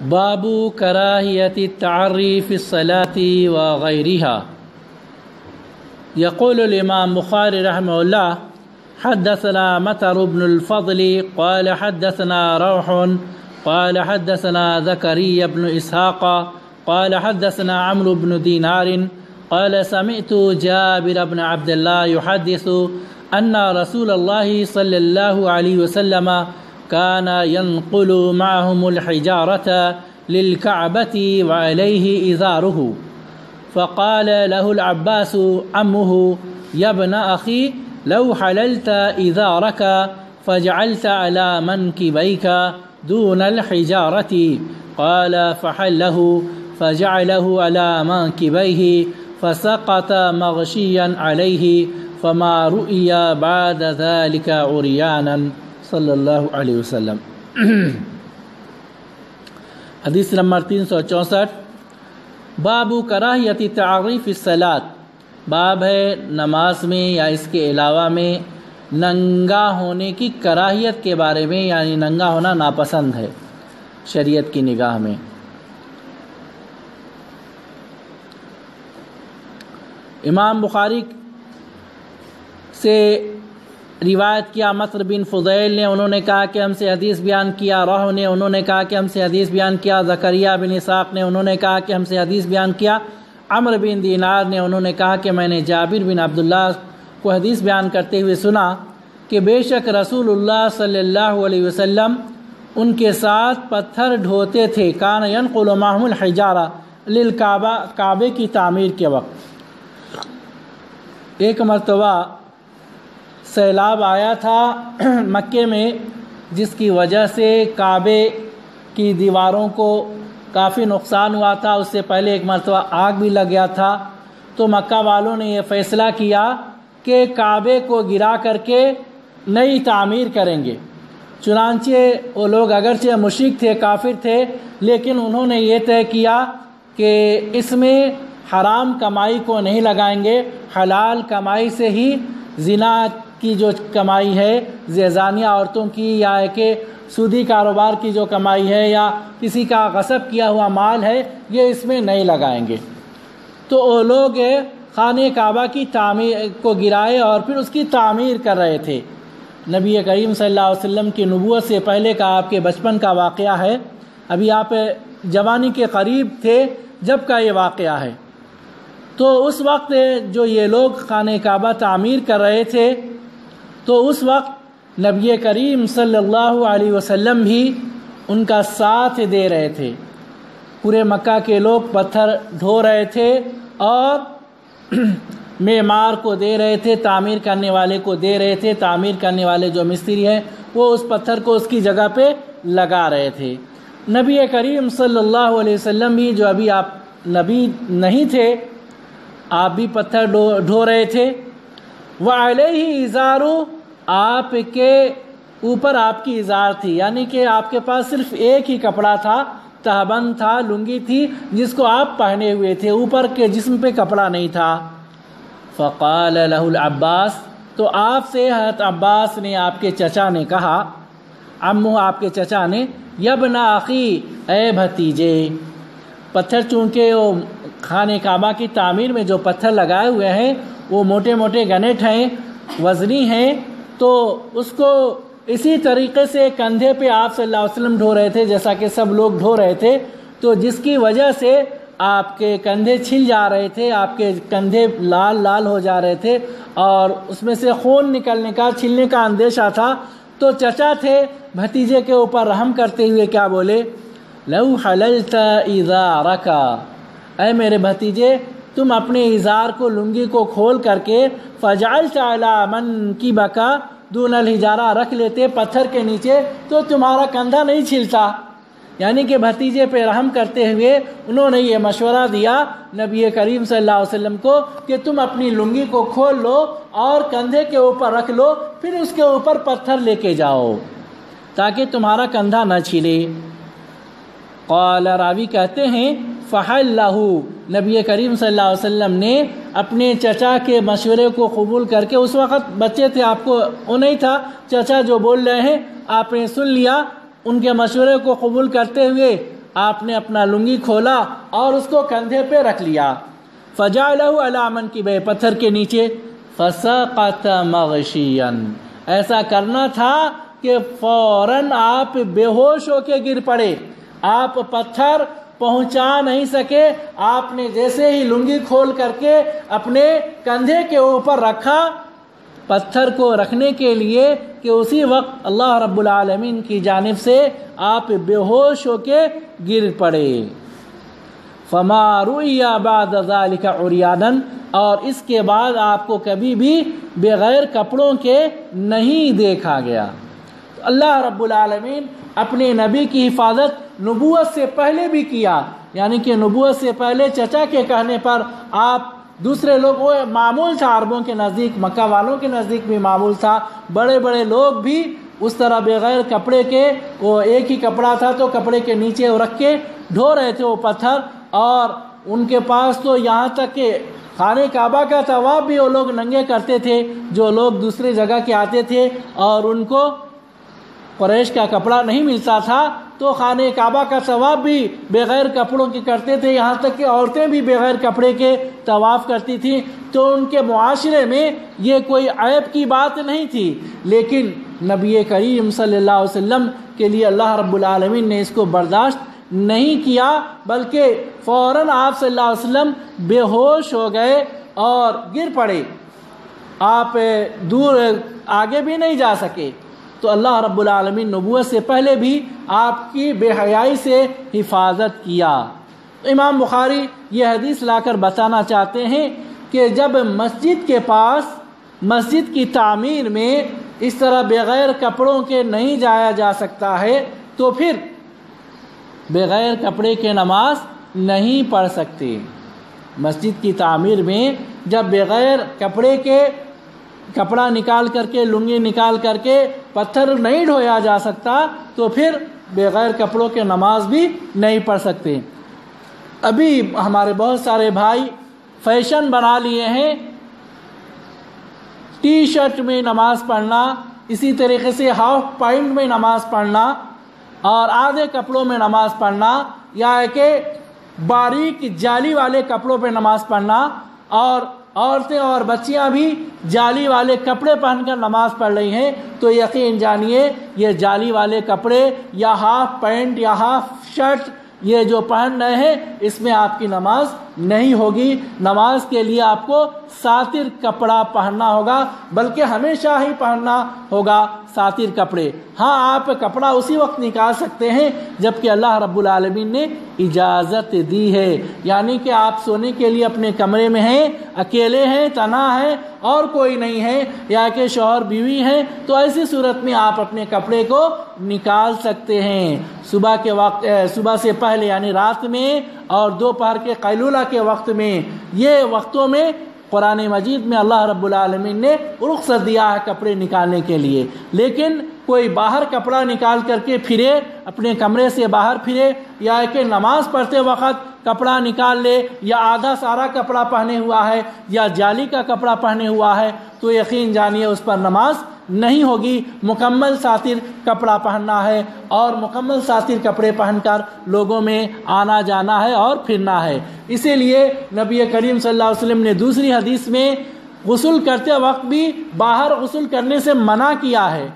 باب کراہیت التعری فی الصلاۃ وغیرها. يقول الإمام بخاري رحمه الله حدثنا مطر بن الفضل قال حدثنا روح قال حدثنا زكريا بن إسحاق قال حدثنا عمرو بن دينار قال سمعت جابر بن عبد الله يحدث أن رسول الله صلى الله عليه وسلم كان ينقل معهم الحجارة للكعبة وعليه إزاره، فقال له العباس عمه يا ابن أخي لو حللت إزارك فجعلت على منكبيك دون الحجارة، قال فحله فجعله على منكبيه فسقط مغشيا عليه فما رؤي بعد ذلك عريانا صلی اللہ علیہ وسلم. حدیث نمبر 364. باب کراہیت التعری فی الصلاۃ. باب ہے نماز میں یا اس کے علاوہ میں ننگا ہونے کی کراہیت کے بارے میں، یعنی ننگا ہونا ناپسند ہے شریعت کی نگاہ میں. امام بخاری سے روایت کیا مطر بن فضیل نے، انہوں نے کہا کہ ہم سے حدیث بیان کیا. روح نے، انہوں نے کہا کہ ہم سے حدیث بیان کیا. زکریا بن اسحاق نے، انہوں نے کہا کہ ہم سے حدیث بیان کیا. عمرو بن دینار نے، انہوں نے کہا کہ میں نے جابر بن عبداللہ کو حدیث بیان کرتے ہوئے سنا کہ بے شک رسول اللہ صلی اللہ علیہ وسلم ان کے ساتھ پتھر ڈھوتے تھے. کان ینقل معهم الحجارہ للکعبہ، کعبے کی تعمیر کے وقت. ایک مرتبہ سیلاب آیا تھا مکے میں، جس کی وجہ سے کعبے کی دیواروں کو کافی نقصان ہوا تھا. اس سے پہلے ایک مرتبہ آگ بھی لگ گیا تھا. تو مکہ والوں نے یہ فیصلہ کیا کہ کعبے کو گرا کر کے نئی تعمیر کریں گے. چنانچہ وہ لوگ اگرچہ مشرک تھے، کافر تھے، لیکن انہوں نے یہ طے کیا کہ اس میں حرام کمائی کو نہیں لگائیں گے، حلال کمائی سے ہی زنا کی جو کمائی ہے، زانیہ عورتوں کی، یا کہ سودی کاروبار کی جو کمائی ہے، یا کسی کا غصب کیا ہوا مال ہے، یہ اس میں نہیں لگائیں گے. تو وہ لوگ خانہ کعبہ کی تعمیر کو گرائے اور پھر اس کی تعمیر کر رہے تھے. نبی کریم صلی اللہ علیہ وسلم کی نبوت سے پہلے کا آپ کے بچپن کا واقعہ ہے. ابھی آپ جوانی کے قریب تھے جب کا یہ واقعہ ہے. تو اس وقت جو یہ لوگ خانہ کعبہ تعمیر کر رہے تھے، تو اس وقت نبی کریم صلی اللہ علیہ وسلم بھی ان کا ساتھ دے رہے تھے. پورے مکہ کے لوگ پتھر ڈھو رہے تھے اور معمار کو دے رہے تھے، تعمیر کرنے والے کو دے رہے تھے. تعمیر کرنے والے جو مستری ہیں وہ اس پتھر کو اس کی جگہ پہ لگا رہے تھے. نبی کریم صلی اللہ علیہ وسلم بھی، جو ابھی آپ نبی نہیں تھے، آپ بھی پتھر ڈھو رہے تھے. وعلیہ ازارو، آپ کے اوپر آپ کی ازار تھی، یعنی کہ آپ کے پاس صرف ایک ہی کپڑا تھا، تہبند تھا، لنگی تھی جس کو آپ پہنے ہوئے تھے، اوپر کے جسم پہ کپڑا نہیں تھا. فقال له العباس، تو آپ سے حضرت عباس نے، آپ کے چچا نے کہا، عمو آپ کے چچا نے، یا ابن اخی، اے بھتیجے. پتھر چونکہ وہ خانہ کعبہ کی تعمیر میں جو پتھر لگائے ہوئے ہیں وہ موٹے موٹے گنٹ ہیں، وزنی ہیں، تو اس کو اسی طریقے سے کندھے پہ آپ صلی اللہ علیہ وسلم ڈھو رہے تھے جیسا کہ سب لوگ ڈھو رہے تھے. تو جس کی وجہ سے آپ کے کندھے چھل جا رہے تھے، آپ کے کندھے لال لال ہو جا رہے تھے اور اس میں سے خون نکلنے کا، چھلنے کا اندیشہ تھا. تو چچا تھے، بھتیجے کے اوپر رحم کرتے ہوئے کیا بولے، لو حللت ازارک، اے میرے بھتیجے تم اپنے ازار کو، لنگی کو کھول کر کے، فجعلت علی منکبک دون الحجارہ، رکھ لیتے پتھر کے نیچے، تو تمہارا کندھا نہیں چھلتا. یعنی کہ بھتیجے پہ رحم کرتے ہوئے انہوں نے یہ مشورہ دیا نبی کریم صلی اللہ علیہ وسلم کو کہ تم اپنی لنگی کو کھول لو اور کندھے کے اوپر رکھ لو، پھر اس کے اوپر پتھر لے کے جاؤ تاکہ تمہارا کندھا نہ چھلے. قال، راوی کہتے ہیں، فحلہ، نبی کریم صلی اللہ علیہ وسلم نے اپنے چچا کے مشورے کو قبول کر کے، اس وقت بچے تھے، آپ کو وہ نہیں تھا، چچا جو بول رہے ہیں آپ نے سن لیا، ان کے مشورے کو قبول کرتے ہوئے آپ نے اپنا لنگی کھولا اور اس کو کندھے پہ رکھ لیا. فجعلہ علی منکبہ، پتھر کے نیچے. فسقط مغشیا، ایسا کرنا تھا کہ فوراً آپ بے ہوش ہو کے گر پڑے. آپ پتھر پہنچا نہیں سکے. آپ نے جیسے ہی لنگی کھول کر کے اپنے کندھے کے اوپر رکھا پتھر کو رکھنے کے لیے کہ اسی وقت اللہ رب العالمین کی جانب سے آپ بے ہوش ہو کے گر پڑے. فما رؤی بعد ذلك عریانا، اور اس کے بعد آپ کو کبھی بھی بغیر کپڑوں کے نہیں دیکھا گیا. اللہ رب العالمین اپنے نبی کی حفاظت نبوت سے پہلے بھی کیا، یعنی کہ نبوت سے پہلے چچا کے کہنے پر آپ دوسرے لوگ، وہ معمول تھا عربوں کے نزدیک، مکہ والوں کے نزدیک بھی معمول تھا، بڑے بڑے لوگ بھی اس طرح بغیر کپڑے کے، وہ ایک ہی کپڑا تھا تو کپڑے کے نیچے رکھ کے ڈھو رہے تھے وہ پتھر. اور ان کے پاس تو یہاں تک کہ خانہ کعبہ کا طواف بھی وہ لوگ ننگے کرتے تھے. جو لوگ دوسری جگہ کے آتے تھے اور ان کو قریش کا کپڑا نہیں ملتا تھا تو خانہ کعبہ کا طواف بھی بغیر کپڑوں کے کرتے تھے. یہاں تک کہ عورتیں بھی بغیر کپڑے کے طواف کرتی تھیں. تو ان کے معاشرے میں یہ کوئی عیب کی بات نہیں تھی. لیکن نبی کریم صلی اللہ علیہ وسلم کے لیے اللہ رب العالمین نے اس کو برداشت نہیں کیا، بلکہ فوراً آپ صلی اللہ علیہ وسلم بے ہوش ہو گئے اور گر پڑے. آپ دور آگے بھی نہیں جا سکے. تو اللہ رب العالمین نبوت سے پہلے بھی آپ کی بے حیائی سے حفاظت کیا. امام بخاری یہ حدیث لا کر بتانا چاہتے ہیں کہ جب مسجد کے پاس مسجد کی تعمیر میں اس طرح بغیر کپڑوں کے نہیں جایا جا سکتا ہے تو پھر بغیر کپڑے کے نماز نہیں پڑھ سکتے. مسجد کی تعمیر میں جب بغیر کپڑے کے کپڑا نکال کر کے، لنگی نکال کر کے پتھر نہیں ڈھویا جا سکتا تو پھر بغیر کپڑوں کے نماز بھی نہیں پڑھ سکتے. ابھی ہمارے بہت سارے بھائی فیشن بنا لیے ہیں ٹی شرٹ میں نماز پڑھنا، اسی طریقے سے ہاف پینٹ میں نماز پڑھنا اور آدھے کپڑوں میں نماز پڑھنا، یا کہ باریک جالی والے کپڑوں پہ نماز پڑھنا. اور عورتیں اور بچیاں بھی جالی والے کپڑے پہن کر نماز پڑھ رہی ہیں. تو یقین جانیے یہ جالی والے کپڑے یا ہاف پینٹ یا ہاف شرٹ یہ جو پہن رہے ہیں اس میں آپ کی نماز نہیں ہوگی. نماز کے لیے آپ کو ساتر کپڑا پہننا ہوگا، بلکہ ہمیشہ ہی پہننا ہوگا ساتر کپڑے. ہاں آپ کپڑا اسی وقت نکال سکتے ہیں جب کہ اللہ رب العالمین نے اجازت دی ہے، یعنی کہ آپ سونے کے لیے اپنے کمرے میں ہیں، اکیلے ہیں، تنہا ہیں اور کوئی نہیں ہے، یا کہ شوہر بیوی ہیں، تو ایسی صورت میں آپ اپنے کپڑے کو نکال سکتے ہیں. صبح کے وقت، صبح سے پہلے یعنی رات میں، اور دوپہر کے قیلولہ کے وقت میں، یہ وقتوں میں قرآن مجید میں اللہ رب العالمین نے رخصت دیا ہے کپڑے نکالنے کے لیے. لیکن کوئی باہر کپڑا نکال کر کے پھرے، اپنے کمرے سے باہر پھرے، یا کہ نماز پڑھتے وقت کپڑا نکال لے، یا آدھا سارا کپڑا پہنے ہوا ہے یا جالی کا کپڑا پہنے ہوا ہے، تو یقین جانیے اس پر نماز نہیں ہوگی. مکمل ساتر کپڑا پہننا ہے اور مکمل ساتر کپڑے پہن کر لوگوں میں آنا جانا ہے اور پھرنا ہے. اسی لیے نبی کریم صلی اللہ علیہ وسلم نے دوسری حدیث میں غسل کرتے وقت بھی باہر غسل کرنے سے منع کیا ہے.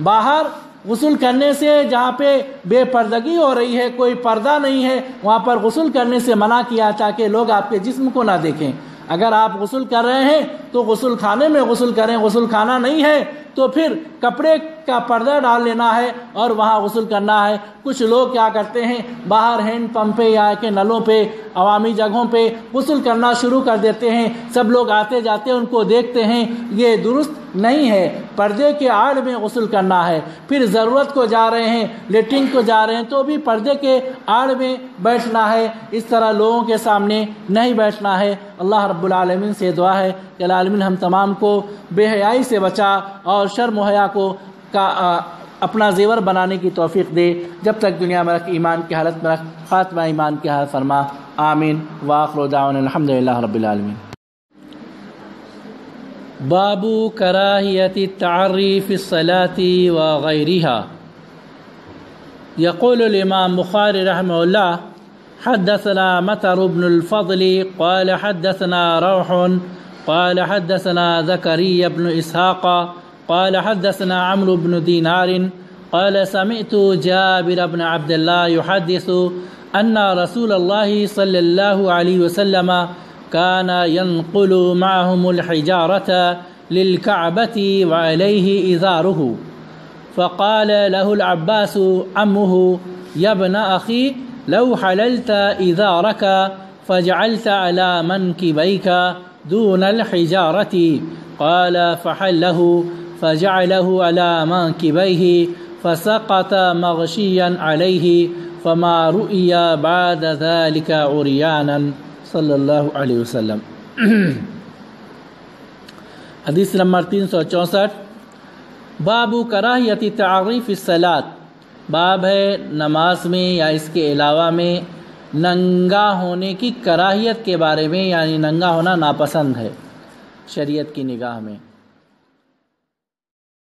باہر غسل کرنے سے، جہاں پہ بے پردگی ہو رہی ہے، کوئی پردہ نہیں ہے، وہاں پر غسل کرنے سے منع کیا تاکہ لوگ آپ کے جسم کو نہ دیکھیں. اگر آپ غسل کر رہے ہیں تو غسل خانے میں غسل کریں، غسل خانہ نہیں ہے تو پھر کپڑے کا پردہ ڈال لینا ہے اور وہاں غسل کرنا ہے. کچھ لوگ کیا کرتے ہیں، باہر ہینڈ پمپ پہ یا کہ نلوں پہ، عوامی جگہوں پہ غسل کرنا شروع کر دیتے ہیں. سب لوگ آتے جاتے ان کو دیکھتے ہیں. یہ درست نہیں ہے. پردے کے آڑ میں غسل کرنا ہے. پھر ضرورت کو جا رہے ہیں، لیٹرنگ کو جا رہے ہیں تو بھی پردے کے آڑ میں بیٹھنا ہے. اس طرح لوگوں کے سامنے نہیں بیٹھنا ہے. اللہ رب العالمین سے دعا ہے کہ العالمین ہم تمام کو بے حیائی سے بچا اور شرم و حیا کو اپنا زیور بنانے کی توفیق دے. جب تک دنیا میں رکھ، ایمان کی حالت میں رکھ، خاتمہ ایمان کی حالت فرما. آمین. وآخر دعوانا الحمدللہ رب العالمین. باب کراہیت التعری فی الصلاۃ وغیرہا. يقول الإمام بخاري رحمه الله: حدثنا مطر بن الفضل قال حدثنا روح قال حدثنا زكريا بن إسحاق قال حدثنا عمرو بن دينار قال سمعت جابر بن عبد الله يحدث أن رسول الله صلى الله عليه وسلم كان ينقل معهم الحجارة للكعبة وعليه إزاره، فقال له العباس عمه: يا ابن أخي لو حللت إزارك فجعلت على منكبيك دون الحجارة. قال فحله فجعله على منكبيه فسقط مغشيا عليه فما رؤي بعد ذلك عريانا صلی اللہ علیہ وسلم۔ حدیث نمبر 364، باب کراہیت تعریف الصلاۃ، باب ہے نماز میں یا اس کے علاوہ میں ننگا ہونے کی کراہیت کے بارے میں، یعنی ننگا ہونا ناپسند ہے شریعت کی نگاہ میں۔